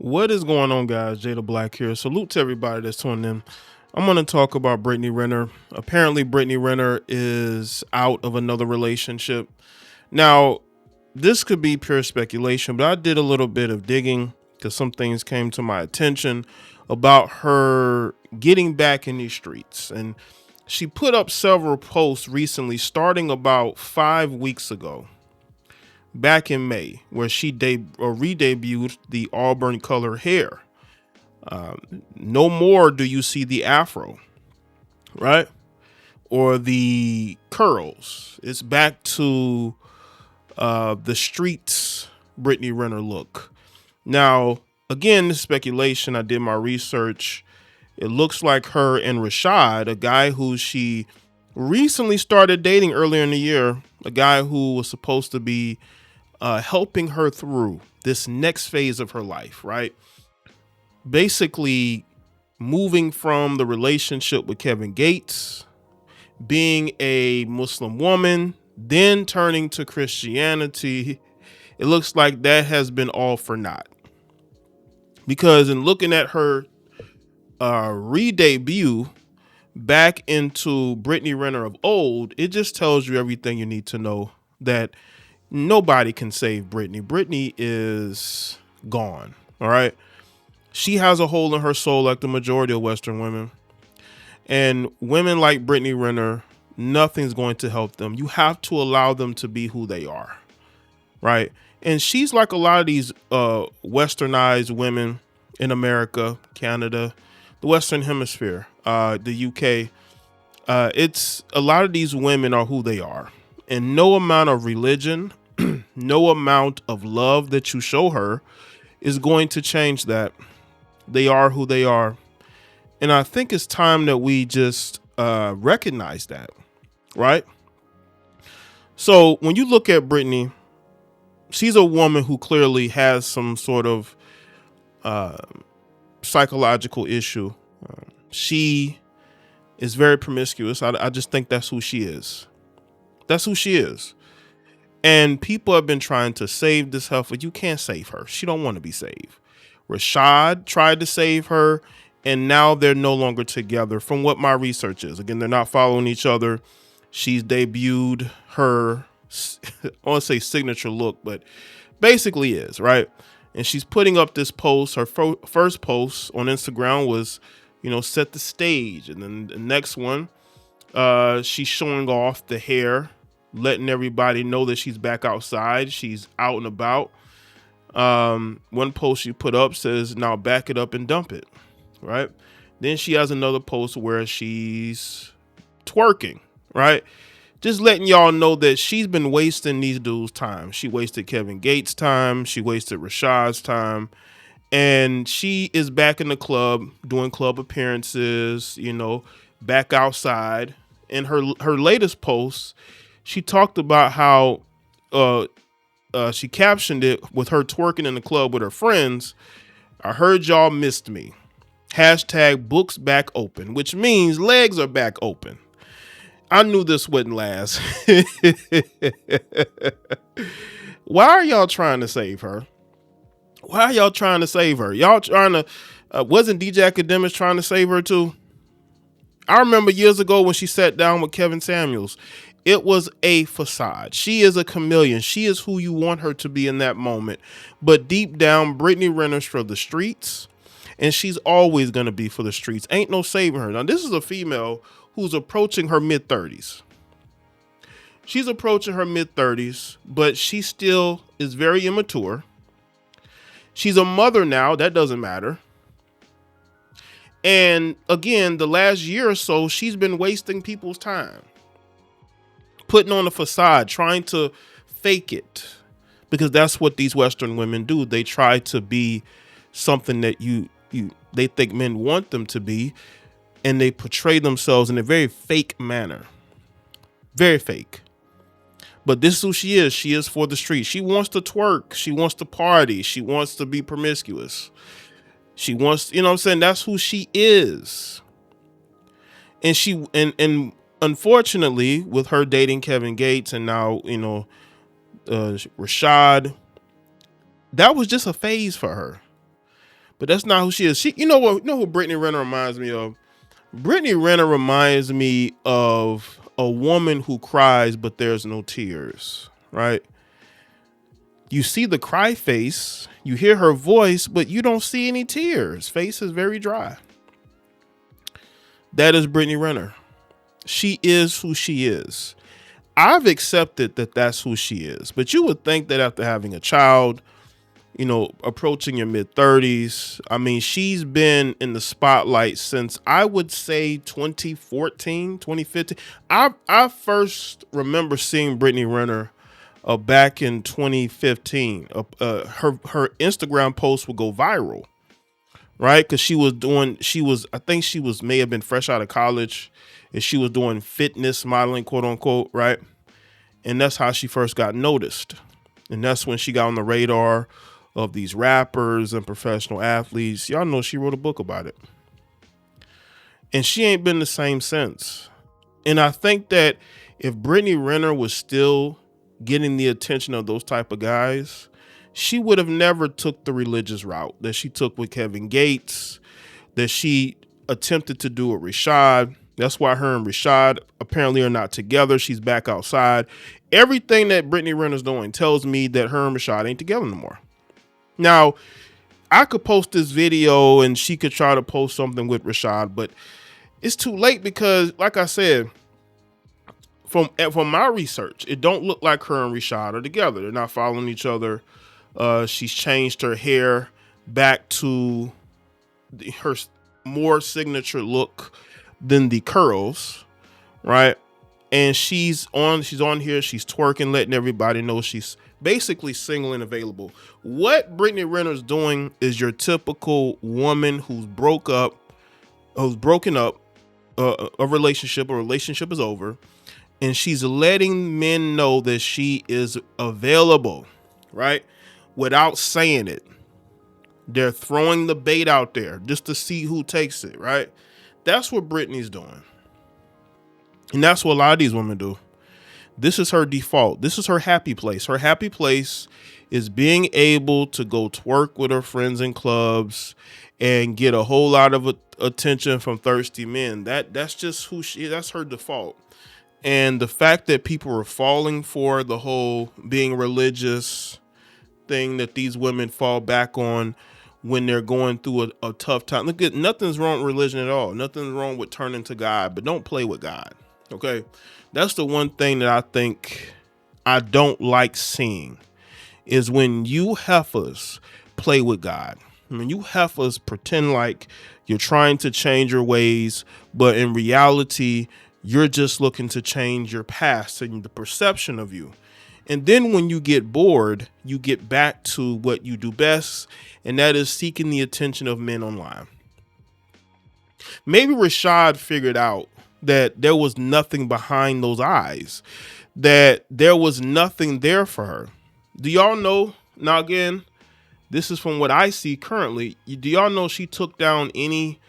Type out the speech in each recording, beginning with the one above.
What is going on, guys? JayeDeBlack here. Salute to everybody that's tuning in. I'm going to talk about Brittany Renner. Apparently, Brittany Renner is out of another relationship. Now, this could be pure speculation, but I did a little bit of digging because some things came to my attention about her getting back in these streets. And she put up several posts recently, starting about 5 weeks ago, back in May, where she re-debuted the auburn color hair. No more do you see the afro, right? Or the curls. It's back to the streets Brittany Renner look. Now, again, this is speculation. I did my research. It looks like her and Rashad, a guy who she recently started dating earlier in the year, a guy who was supposed to be helping her through this next phase of her life, right? Basically moving from the relationship with Kevin Gates, being a Muslim woman, then turning to Christianity. It looks like that has been all for naught. Because in looking at her re-debut back into Brittany Renner of old, it just tells you everything you need to know, that nobody can save Brittany. Brittany is gone. All right. She has a hole in her soul like the majority of Western women. And women like Brittany Renner, nothing's going to help them. You have to allow them to be who they are. Right. And she's like a lot of these westernized women in America, Canada, the Western Hemisphere, the UK. It's a lot of these women are who they are. And no amount of religion, no amount of love that you show her is going to change that. They are who they are. And I think it's time that we just recognize that, right? So when you look at Brittany, she's a woman who clearly has some sort of psychological issue. She is very promiscuous. I just think that's who she is. That's who she is. And people have been trying to save this heifer. You can't save her. She don't want to be saved. Rashad tried to save her, and now they're no longer together from what my research is. Again, they're not following each other. She's debuted her, I want to say signature look, but basically is, right? And she's putting up this post. Her first post on Instagram was, set the stage. And then the next one, she's showing off the hair, letting everybody know that she's back outside. She's out and about. One post she put up says, "Now back it up and dump it." Right. Then she has another post where she's twerking, right? Just letting y'all know that she's been wasting these dudes' time. She wasted Kevin Gates' time. She wasted Rashad's time. And she is back in the club doing club appearances, back outside. In her latest post, she talked about how she captioned it with her twerking in the club with her friends. "I heard y'all missed me. Hashtag books back open," which means legs are back open. I knew this wouldn't last. Why are y'all trying to save her? Why are y'all trying to save her? Y'all trying to, wasn't DJ Academics trying to save her too? I remember years ago when she sat down with Kevin Samuels. It was a facade. She is a chameleon. She is who you want her to be in that moment. But deep down, Brittany Renner's for the streets, and she's always going to be for the streets. Ain't no saving her. Now, this is a female who's approaching her mid-30s. She's approaching her mid-30s, but she still is very immature. She's a mother now. That doesn't matter. And again, the last year or so, she's been wasting people's time, putting on a facade, trying to fake it, because that's what these Western women do. They try to be something that they think men want them to be, and they portray themselves in a very fake manner. Very fake. But this is who she is. She is for the street. She wants to twerk. She wants to party. She wants to be promiscuous. She wants, what I'm saying? That's who she is. And and unfortunately, with her dating Kevin Gates and now, Rashad, that was just a phase for her. But that's not who she is. You know what? You know who Brittany Renner reminds me of? Brittany Renner reminds me of a woman who cries, but there's no tears, right? You see the cry face, you hear her voice, but you don't see any tears. Face is very dry. That is Brittany Renner. She is who she is. I've accepted that that's who she is. But you would think that after having a child, you know, approaching your mid 30s, I mean, she's been in the spotlight since I would say 2014, 2015. I first remember seeing Brittany Renner back in 2015. Her Instagram post would go viral, right? Because I think she may have been fresh out of college, and she was doing fitness modeling, quote unquote, right? And that's how she first got noticed. And that's when she got on the radar of these rappers and professional athletes. Y'all know she wrote a book about it. And she ain't been the same since. And I think that if Brittany Renner was still getting the attention of those type of guys, she would have never took the religious route that she took with Kevin Gates, that she attempted to do with Rashad. That's why her and Rashad apparently are not together. She's back outside. Everything that Brittany Renner's doing tells me that her and Rashad ain't together no more. Now, I could post this video and she could try to post something with Rashad, but it's too late because, like I said, from my research, it don't look like her and Rashad are together. They're not following each other. She's changed her hair back to her more signature look than the curls, right? And she's on here, she's twerking, letting everybody know she's basically single and available. What Brittany Renner's doing is your typical woman who's broken up a relationship is over, and she's letting men know that she is available, right? Without saying it. They're throwing the bait out there just to see who takes it, right? That's what Brittany's doing. And that's what a lot of these women do. This is her default. This is her happy place. Her happy place is being able to go twerk with her friends in clubs and get a whole lot of attention from thirsty men. That's just who she is. That's her default. And the fact that people are falling for the whole being religious thing that these women fall back on when they're going through a tough time. Look, nothing's wrong with religion at all. Nothing's wrong with turning to God, but don't play with God. Okay. That's the one thing that I think I don't like seeing is when you heifers play with God. When you heifers pretend like you're trying to change your ways, but in reality, you're just looking to change your past and the perception of you. And then when you get bored, you get back to what you do best, and that is seeking the attention of men online. Maybe Rashad figured out that there was nothing behind those eyes, that there was nothing there for her. Do y'all know? Now, again, this is from what I see currently. Do y'all know she took down any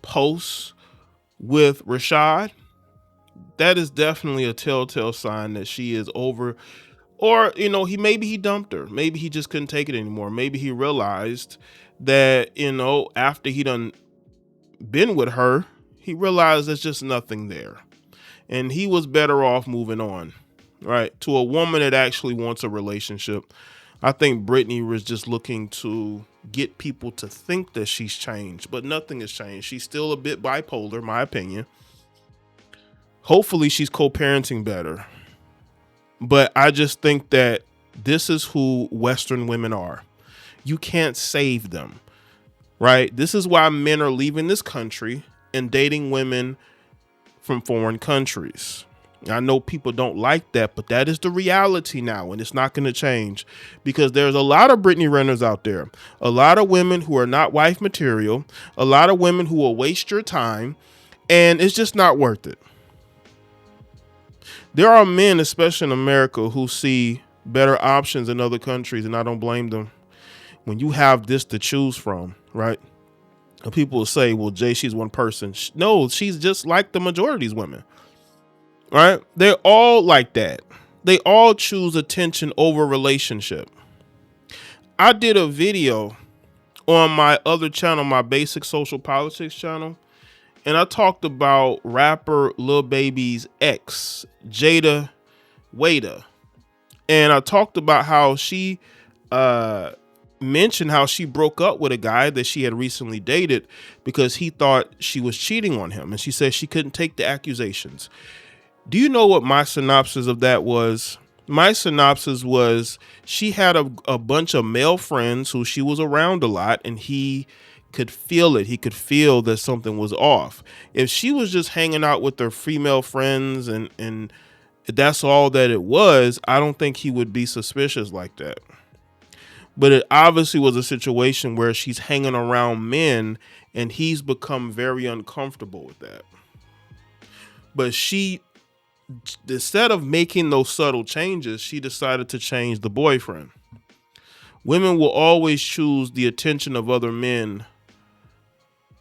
posts with Rashad? That is definitely a telltale sign that she is over. Or, you know, maybe he dumped her. Maybe he just couldn't take it anymore. Maybe he realized that, you know, after he done been with her, he realized there's just nothing there. And he was better off moving on, right? To a woman that actually wants a relationship. I think Brittany was just looking to get people to think that she's changed, but nothing has changed. She's still a bit bipolar, my opinion. Hopefully she's co-parenting better. But I just think that this is who Western women are. You can't save them, right? This is why men are leaving this country and dating women from foreign countries. I know people don't like that, but that is the reality now, and it's not going to change because there's a lot of Brittany Renners out there, a lot of women who are not wife material, a lot of women who will waste your time, and it's just not worth it. There are men, especially in America, who see better options in other countries, and I don't blame them. When you have this to choose from, right? And people will say, well, Jay, she's one person. No, she's just like the majority of these women, right? They're all like that. They all choose attention over relationship. I did a video on my other channel, my basic social politics channel, and I talked about rapper Lil Baby's ex, JayeDeBlackLive. And I talked about how she mentioned how she broke up with a guy that she had recently dated because he thought she was cheating on him. And she said she couldn't take the accusations. Do you know what my synopsis of that was? My synopsis was she had a bunch of male friends who she was around a lot, and he could feel it. He could feel that something was off. If she was just hanging out with her female friends and that's all that it was, I don't think he would be suspicious like that. But it obviously was a situation where she's hanging around men and he's become very uncomfortable with that. But she, instead of making those subtle changes, she decided to change the boyfriend. Women will always choose the attention of other men.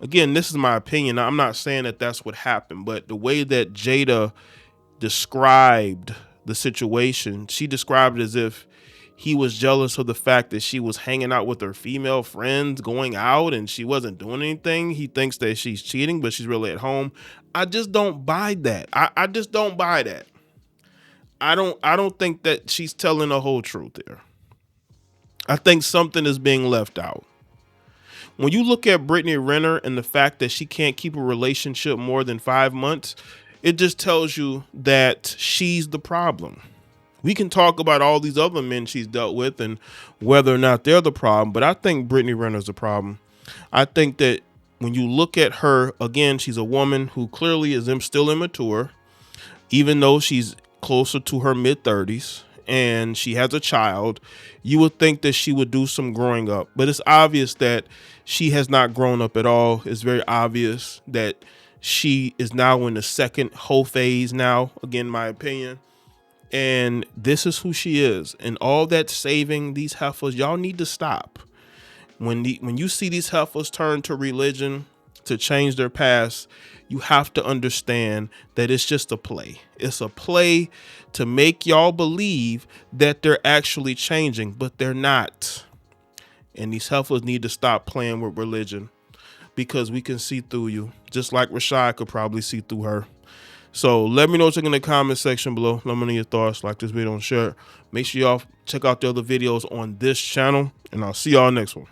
Again, this is my opinion. I'm not saying that that's what happened, but the way that Jada described the situation, she described it as if he was jealous of the fact that she was hanging out with her female friends, going out, and she wasn't doing anything. He thinks that she's cheating, but she's really at home. I just don't buy that. I just don't buy that. I don't think that she's telling the whole truth there. I think something is being left out. When you look at Brittany Renner and the fact that she can't keep a relationship more than 5 months, it just tells you that she's the problem. We can talk about all these other men she's dealt with and whether or not they're the problem, but I think Brittany Renner's the problem. I think that when you look at her, again, she's a woman who clearly is still immature, even though she's closer to her mid-30s and she has a child. You would think that she would do some growing up, but it's obvious that she has not grown up at all. It's very obvious that she is now in the second whole phase now, again, my opinion. And this is who she is. And all that saving these heifers, y'all need to stop. When you see these heifers turn to religion to change their past, you have to understand that it's just a play. It's a play to make y'all believe that they're actually changing, but they're not. And these heifers need to stop playing with religion because we can see through you, just like Rashad could probably see through her. So let me know what you think in the comment section below. Let me know your thoughts. Like this video and share it. Make sure y'all check out the other videos on this channel, and I'll see y'all next one.